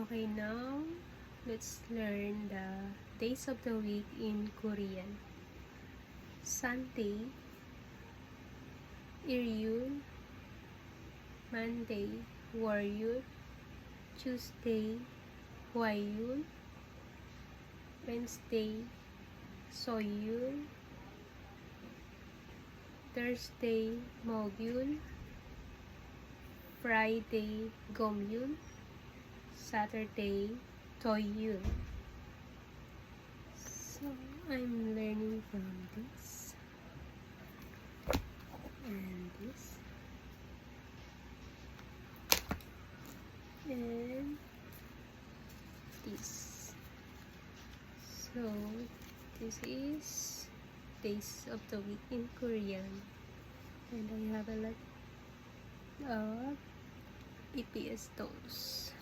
Okay, now let's learn the days of the week in Korean. Sunday, Iryul. Monday, Waryul. Tuesday, Hwayul. Wednesday, Soyul. Thursday, Mogyul. Friday, Gomyul. Saturday, Toyul. So I'm learning from this and this and this. So this is days of the week in Korean, and I have a lot of EPS tools.